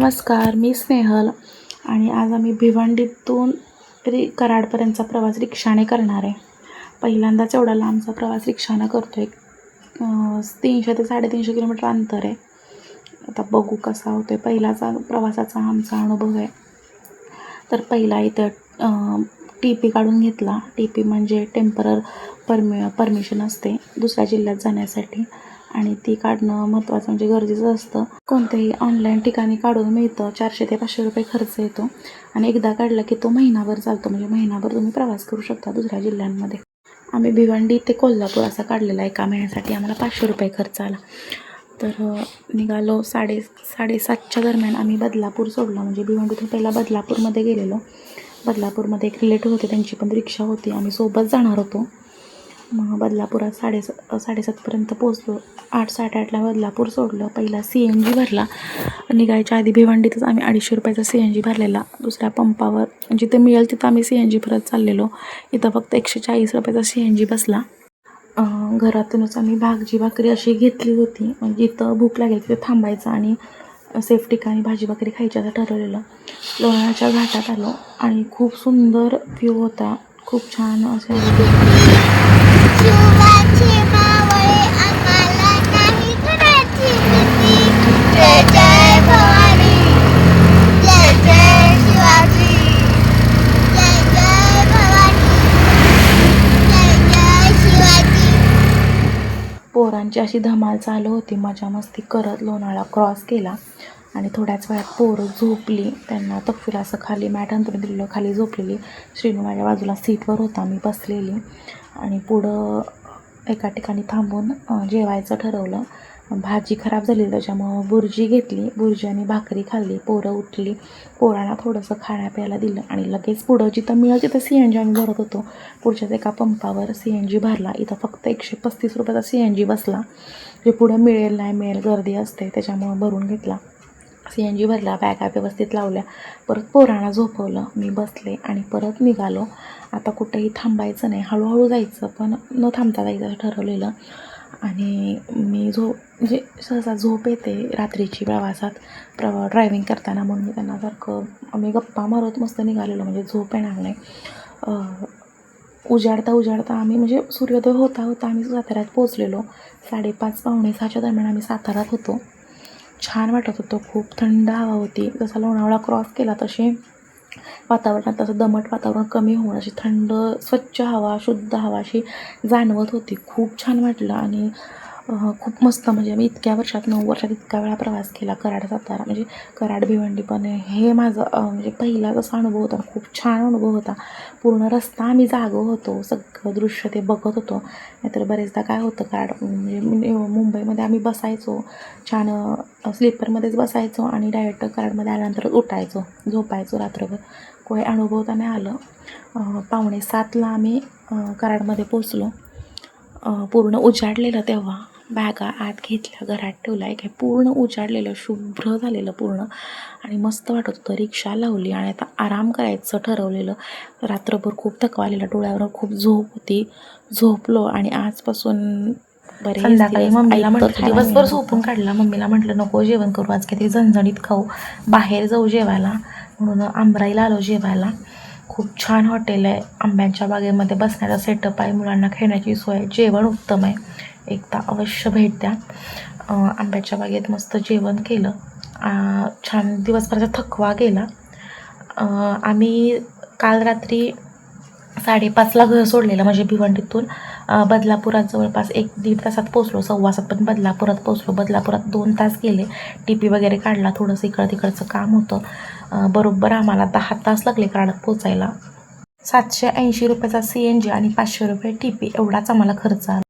नमस्कार, मी स्नेहल आणि आज आम्ही भिवंडीतून कराडपर्यंतचा प्रवास रिक्षाने करणार आहे. पहिल्यांदाच एवढा लांबचा प्रवास रिक्षानं करतो आहे. 300 ते 350 किलोमीटर अंतर आहे. आता बघू कसा होतो आहे. पहिलाचा प्रवासाचा आमचा अनुभव आहे. तर पहिला इथं TP काढून घेतला. TP म्हणजे टेम्परर परमिशन असते दुसऱ्या जिल्ह्यात जाण्यासाठी, आणि ती काढणं महत्त्वाचं म्हणजे गरजेचं असतं. कोणत्याही ऑनलाईन ठिकाणी काढून मिळतं. 400 ते 500 रुपये खर्च येतो आणि एकदा काढला की तो महिनाभर चालतो. म्हणजे महिनाभर तुम्ही प्रवास करू शकता दुसऱ्या जिल्ह्यांमध्ये. आम्ही भिवंडी ते कोल्हापूर असा काढलेला. एका महिन्यासाठी आम्हाला 500 रुपये खर्च आला. तर निघालो 7:30च्या दरम्यान आम्ही बदलापूर सोडलं. म्हणजे भिवंडीतून पहिला बदलापूरमध्ये गेलेलो. बदलापूरमध्ये एक रिलेटिव्ह होते, त्यांची पण रिक्षा होती, आम्ही सोबत जाणार होतो. मग बदलापुरात 7:30पर्यंत पोचलो. 8-8:30ला बदलापूर सोडलं. पहिला CNG भरला. निघायच्या आधी भिवंडीतच आम्ही 250 रुपयाचा CNG भरलेला. दुसऱ्या पंपावर जिथे मिळेल तिथं आम्ही CNG भरत चाललेलो. इथं फक्त 140 रुपयाचा CNG बसला. घरातूनच आम्ही भाजी भाकरी अशी घेतली होती. म्हणजे जिथं भूक लागेल तिथे थांबायचं आणि सेफ ठिकाणी भाजी भाकरी खायची असं ठरवलेलं. लोणावळ्याच्या घाटात आलो आणि खूप सुंदर व्ह्यू होता. खूप छान असे पोरांची अशी धमाल चालू होती. मजा मस्ती करत लोणावळा क्रॉस केला आणि थोड्याच वेळात पोरं झोपली. त्यांना तपशील असं खाली मॅट अंतरून दिलेलं, खाली झोपलेली. श्रीनू माझ्या बाजूला सीटवर होता, मी बसलेली. आणि पुढं एका ठिकाणी थांबून जेवायचं ठरवलं. भाजी खराब झाली त्याच्यामुळं बुर्जी घेतली. बुर्जी आणि भाकरी खाल्ली. पोरं उठली. पोरांना थोडंसं खाण्याप्यायला दिलं आणि लगेच पुढं जिथं मिळेल तिथं CNG आम्ही भरत होतो. पुढच्याच एका पंपावर CNG भरला. इथं फक्त 135 रुपयाचा CNG बसला. जे पुढं मिळेल नाही मिळेल गर्दी असते त्याच्यामुळं भरून घेतला. CNG भरला, बॅगा व्यवस्थित लावल्या. परत पोरांना झोपवलं. मी बसले आणि परत निघालो. आता कुठेही थांबायचं नाही, हळूहळू जायचं, पण न थांबता जायचं ठरवलेलं. आणि मी म्हणजे सहसा झोप येते रात्रीची प्रवासात ड्रायव्हिंग करताना, म्हणून मी त्यांना सारखं आम्ही गप्पा मारत मस्त निघालेलो, म्हणजे झोप येणार नाही. उजाडता आम्ही म्हणजे सूर्योदय होता आम्ही साताऱ्यात पोचलेलो. 5:30-5:45च्या दरम्यान आम्ही साताऱ्यात होतो. छान वाटत होतं. खूप थंड हवा होती. जसा लोणावळा क्रॉस केला तसे वातावरणात तसं दमट वातावरण कमी होऊन अशी थंड स्वच्छ हवा, शुद्ध हवा अशी जाणवत होती. खूप छान वाटलं आणि खूप मस्त. म्हणजे मी इतक्या वर्षात 9 वर्षात इतका वेळा प्रवास केला कराड सातारा, म्हणजे कराड भिवंडी, पण हे माझं म्हणजे पहिला जसा अनुभव होता, खूप छान अनुभव होता. पूर्ण रस्ता आम्ही जागो होतो, सगळं दृश्य ते बघत होतो. नाहीतर बरेचदा काय होतं कराड म्हणजे मुंबईमध्ये आम्ही बसायचो छान स्लीपरमध्येच बसायचो आणि डायरेक्ट कराडमध्ये आल्यानंतर उठायचो, झोपायचो रात्रभर. काही अनुभवता नाही आलं. 6:45ला आम्ही कराडमध्ये पोचलो. पूर्ण उजाडलेलं तेव्हा. बॅगा आत घेतल्या, घरात ठेवला. एक पूर्ण उजाडलेलं, शुभ्र झालेलं पूर्ण आणि मस्त वाटत होतं. रिक्षा लावली आणि आता आराम करायचं ठरवलेलं. रात्रभर खूप थकवा आलेला, डोळ्यावर खूप झोप होती. झोपलो आणि आजपासून संध्याकाळी मम्मीला म्हटलं, दिवसभर झोपून काढला. मम्मीला म्हटलं नको जेवण करू आज, किती झणझणीत खाऊ, बाहेर जाऊ जेवायला, म्हणून आंबराईला आलो जेवायला. खूप छान हॉटेल आहे. आंब्यांच्या बागेमध्ये बसण्याचा सेटअप आहे, मुलांना खेळण्याची सोय आहे, जेवण उत्तम आहे. एकदा अवश्य भेट द्या. आंब्याच्या बागेत मस्त जेवण केलं. छान दिवसभराचा थकवा गेला. आम्ही काल रात्री 5:30ला घर सोडलेलं. म्हणजे भिवंडीतून बदलापुरात जवळपास 1-1.5 तासात पोचलो. 7:15 पण बदलापुरात पोचलो. बदलापुरात 2 तास गेले. TP वगैरे काढला, थोडंसं इकडं तिकडचं काम होतं. बरोबर आम्हाला 10 तास लागले कराडात पोचायला. 780 रुपयाचा CNG आणि 500 रुपये TP एवढाच आम्हाला खर्च आला.